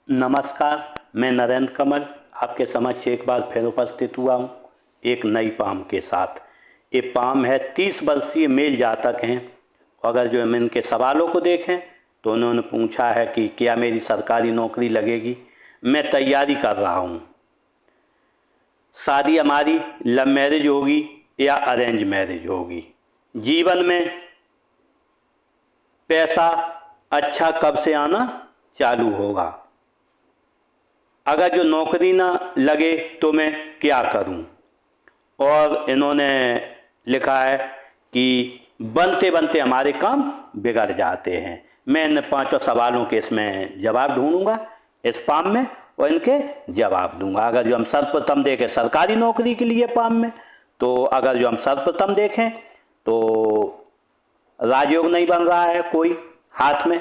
नमस्कार। मैं नरेंद्र कमल आपके समक्ष एक बार फिर उपस्थित हुआ हूँ एक नई पाम के साथ। ये पाम है 30 वर्षीय मेल जातक हैं। अगर जो हम इनके सवालों को देखें तो उन्होंने पूछा है कि क्या मेरी सरकारी नौकरी लगेगी, मैं तैयारी कर रहा हूँ। शादी हमारी लव मैरिज होगी या अरेंज मैरिज होगी, जीवन में पैसा अच्छा कब से आना चालू होगा, अगर जो नौकरी ना लगे तो मैं क्या करूं। और इन्होंने लिखा है कि बनते बनते हमारे काम बिगड़ जाते हैं। मैं इन 5 सवालों के इसमें जवाब ढूंढूंगा इस पाम में और इनके जवाब दूंगा। अगर जो हम सर्वप्रथम देखें सरकारी नौकरी के लिए पाम में, तो अगर जो हम सर्वप्रथम देखें तो राजयोग नहीं बन रहा है कोई हाथ में,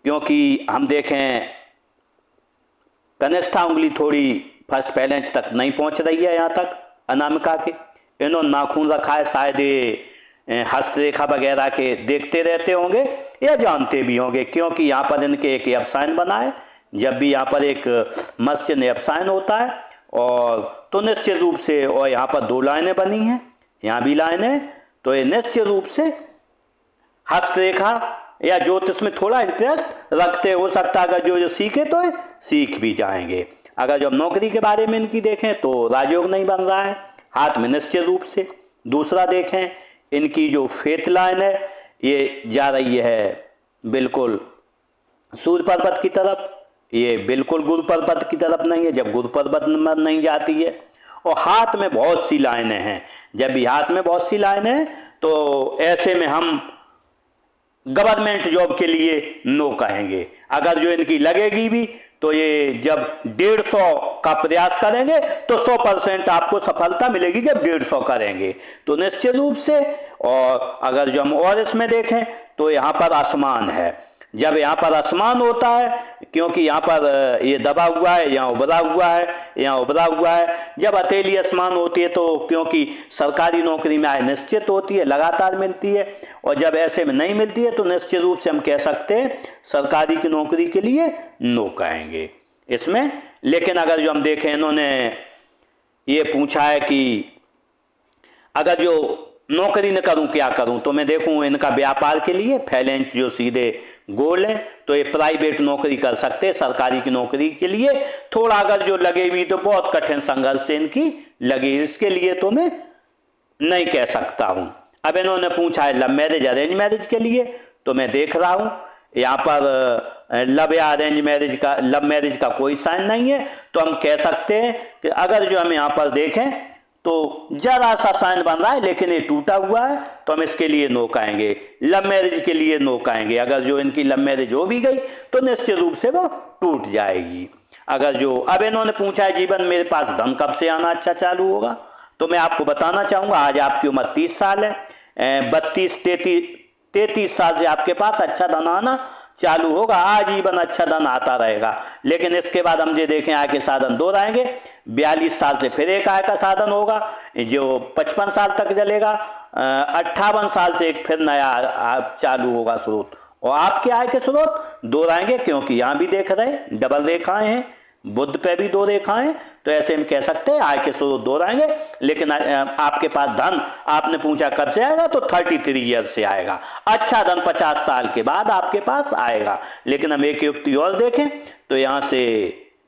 क्योंकि हम देखें कनिष्ठा उंगली थोड़ी फर्स्ट पहले इंच तक नहीं पहुंच रही है यहाँ तक अनामिका के। इन्होंने नाखून रखा है, शायद ये हस्तरेखा वगैरह के देखते रहते होंगे या जानते भी होंगे, क्योंकि यहाँ पर इनके एक एब्साइन बना है। जब भी यहाँ पर एक मस्जिद एब्साइन होता है और तो निश्चित रूप से, और यहाँ पर 2 लाइनें बनी हैं, यहाँ भी लाइनें, तो ये निश्चित रूप से हस्तरेखा या ज्योतिष में थोड़ा इंटरेस्ट रखते हो सकता है। अगर जो सीखे तो सीख भी जाएंगे। अगर जो हम नौकरी के बारे में इनकी देखें तो राजयोग नहीं बन रहा है हाथ में निश्चित रूप से। दूसरा देखें इनकी जो फेथ लाइन है ये जा रही है बिल्कुल सूर्य पर्वत की तरफ, ये बिल्कुल गुरु पर्वत की तरफ नहीं है, जब गुरु पर्वत में नहीं जाती है। और हाथ में बहुत सी लाइनें हैं, जब भी हाथ में बहुत सी लाइनें हैं तो ऐसे में हम गवर्नमेंट जॉब के लिए नो कहेंगे। अगर जो इनकी लगेगी भी तो ये जब 150 का प्रयास करेंगे तो 100% आपको सफलता मिलेगी जब 150 करेंगे तो निश्चित रूप से। और अगर जो हम और इसमें देखें तो यहाँ पर आसमान है, जब यहाँ पर आसमान होता है, क्योंकि यहाँ पर ये दबा हुआ है, यहाँ उभरा हुआ है, यहाँ उभरा हुआ है। जब हथेली आसमान होती है तो क्योंकि सरकारी नौकरी में आय निश्चित होती है, लगातार मिलती है, और जब ऐसे में नहीं मिलती है तो निश्चित रूप से हम कह सकते हैं सरकारी की नौकरी के लिए नो कहेंगे इसमें। लेकिन अगर जो हम देखें इन्होंने ये पूछा है कि अगर जो नौकरी न करूं क्या करूं, तो मैं देखूं इनका व्यापार के लिए फाइनेंस जो सीधे गोल है तो ये प्राइवेट नौकरी कर सकते हैं। सरकारी की नौकरी के लिए थोड़ा अगर जो लगे भी तो बहुत कठिन संघर्ष से इनकी लगी, इसके लिए तो मैं नहीं कह सकता हूं। अब इन्होंने पूछा है लव मैरिज अरेंज मैरिज के लिए, तो मैं देख रहा हूं यहाँ पर लव या अरेंज मैरिज का, लव मैरिज का कोई साइन नहीं है, तो हम कह सकते हैं कि अगर जो हम यहाँ पर देखें तो जरा सा साइन बन रहा है लेकिन ये टूटा हुआ है, तो हम इसके लिए नो कहेंगे। लव मैरिज के लिए नो कहेंगे। अगर जो इनकी लव मैरिज हो भी गई तो निश्चित रूप से वो टूट जाएगी। अगर जो अब इन्होंने पूछा है जीवन मेरे पास धन कब से आना अच्छा चालू होगा, तो मैं आपको बताना चाहूंगा आज आपकी उम्र 30 साल है, 33 साल से आपके पास अच्छा धन आना चालू होगा, आजीवन अच्छा धन आता रहेगा। लेकिन इसके बाद हम ये देखें आय के साधन 2 रहेंगे। 42 साल से फिर एक आय का साधन होगा जो 55 साल तक चलेगा। 58 साल से एक फिर नया चालू होगा स्रोत, और आपके आय के स्रोत 2 रहेंगे, क्योंकि यहाँ भी देख रहे डबल रेखाएं हैं, बुध पे भी 2 रेखाएं, तो ऐसे हम कह सकते हैं आय के स्रोत 2 रहेंगे। लेकिन आपके पास धन आपने पूछा कब से आएगा, तो 33 ईयर से आएगा। अच्छा धन 50 साल के बाद आपके पास आएगा। लेकिन हम एक युक्ति और देखें तो यहाँ से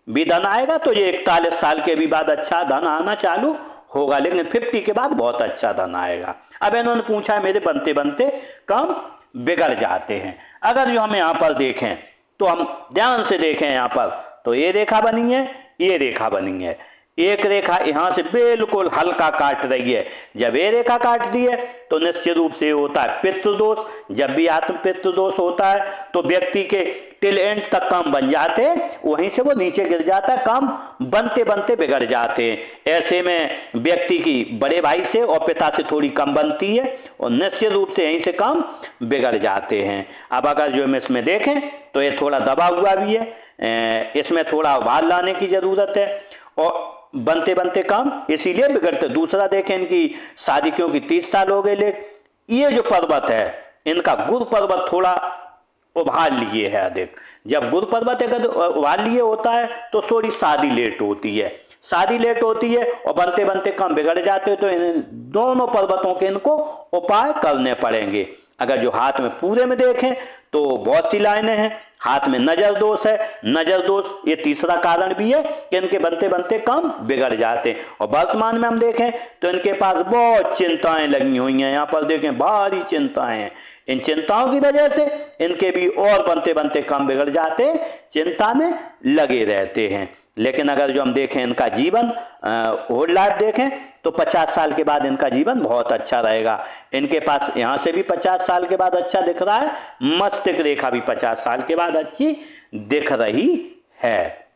भी धन आएगा, तो ये 41 साल के भी बाद अच्छा धन आना चालू होगा, लेकिन 50 के बाद बहुत अच्छा धन आएगा। अब इन्होंने पूछा है मेरे बनते बनते काम बिगड़ जाते हैं। अगर जो हम यहाँ पर देखें तो हम ध्यान से देखें यहाँ पर, तो ये रेखा बनी है, ये रेखा बनी है, एक रेखा यहां से बिल्कुल हल्का काट रही है। जब ये रेखा काटती है तो निश्चित रूप से होता है पितृदोष। जब भी आत्म पितृदोष होता है तो व्यक्ति के टिल एंड तक काम बन जाते हैं, वहीं से वो नीचे गिर जाता है, काम बनते बनते बिगड़ जाते हैं। ऐसे में व्यक्ति की बड़े भाई से और पिता से थोड़ी कम बनती है और निश्चित रूप से यहीं से काम बिगड़ जाते हैं। अब अगर जो हम इसमें देखें तो ये थोड़ा दबा हुआ भी है, इसमें थोड़ा उभार लाने की जरूरत है और बनते बनते काम इसीलिए बिगड़ते। दूसरा देखें इनकी शादी क्योंकि 30 साल हो गए, ले ये जो पर्वत है इनका गुरु पर्वत थोड़ा उभार लिए है अधिक। जब गुरु पर्वत अगर उभार लिए होता है तो थोड़ी शादी लेट होती है, शादी लेट होती है और बनते बनते काम बिगड़ जाते हैं। तो इन दोनों पर्वतों के इनको उपाय करने पड़ेंगे। अगर जो हाथ में पूरे में देखें तो बहुत सी लाइनें हैं। हाथ में नजर दोष है, नजर दोष ये तीसरा कारण भी है कि इनके बनते बनते काम बिगड़ जाते हैं। और वर्तमान में हम देखें तो इनके पास बहुत चिंताएं लगी हुई हैं, यहाँ पर देखें भारी चिंताएं हैं। इन चिंताओं की वजह से इनके भी और बनते बनते काम बिगड़ जाते हैं, चिंता में लगे रहते हैं। लेकिन अगर जो हम देखें इनका जीवन होल लाइफ देखें तो 50 साल के बाद इनका जीवन बहुत अच्छा रहेगा। इनके पास यहाँ से भी 50 साल के बाद अच्छा दिख रहा है, मस्तिष्क रेखा भी 50 साल के बाद अच्छी दिख रही है।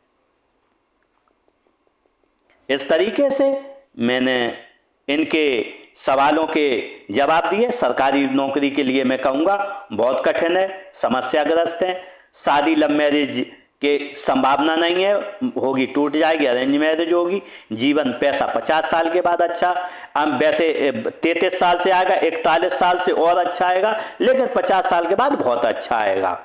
इस तरीके से मैंने इनके सवालों के जवाब दिए। सरकारी नौकरी के लिए मैं कहूँगा बहुत कठिन है, समस्याग्रस्त है। शादी लव मैरिज के संभावना नहीं है, होगी टूट जाएगी, अरेंज मैरिज होगी। जीवन पैसा 50 साल के बाद अच्छा, हम वैसे 33 साल से आएगा, 41 साल से और अच्छा आएगा, लेकिन 50 साल के बाद बहुत अच्छा आएगा।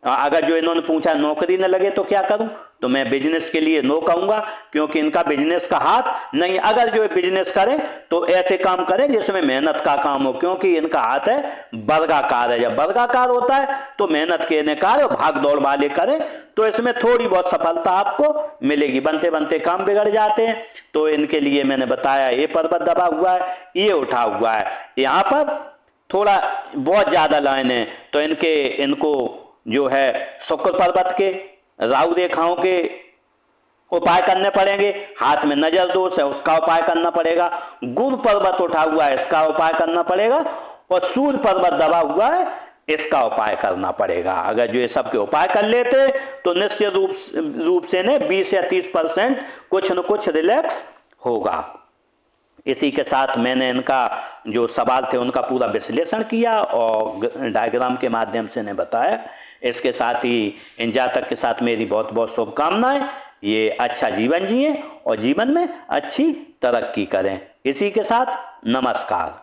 अगर जो इन्होंने पूछा नौकरी न लगे तो क्या करूं, तो मैं बिजनेस के लिए नो कहूंगा, क्योंकि इनका बिजनेस का हाथ नहीं। अगर जो बिजनेस करे तो ऐसे काम करे जिसमें मेहनत का काम हो, क्योंकि इनका हाथ है वर्गाकार है। जब वर्गाकार होता है तो मेहनत के कार्य भाग दौड़ वाले करे तो इसमें थोड़ी बहुत सफलता आपको मिलेगी। बनते बनते काम बिगड़ जाते हैं तो इनके लिए मैंने बताया ये पर्वत दबा हुआ है, ये उठा हुआ है, यहाँ पर थोड़ा बहुत ज्यादा लाइन है। तो इनको जो है शुक्र पर्वत के राहु रेखाओं के उपाय करने पड़ेंगे। हाथ में नजर दोष है उसका उपाय करना पड़ेगा। गुरु पर्वत उठा हुआ है इसका उपाय करना पड़ेगा। और सूर्य पर्वत दबा हुआ है इसका उपाय करना पड़ेगा। अगर जो ये सब के उपाय कर लेते तो निश्चित रूप से ने 20 या 30% कुछ न कुछ रिलैक्स होगा। इसी के साथ मैंने इनका जो सवाल थे उनका पूरा विश्लेषण किया और डायग्राम के माध्यम से ने बताया। इसके साथ ही इन जातक के साथ मेरी बहुत बहुत शुभकामनाएं। ये अच्छा जीवन जिए और जीवन में अच्छी तरक्की करें। इसी के साथ नमस्कार।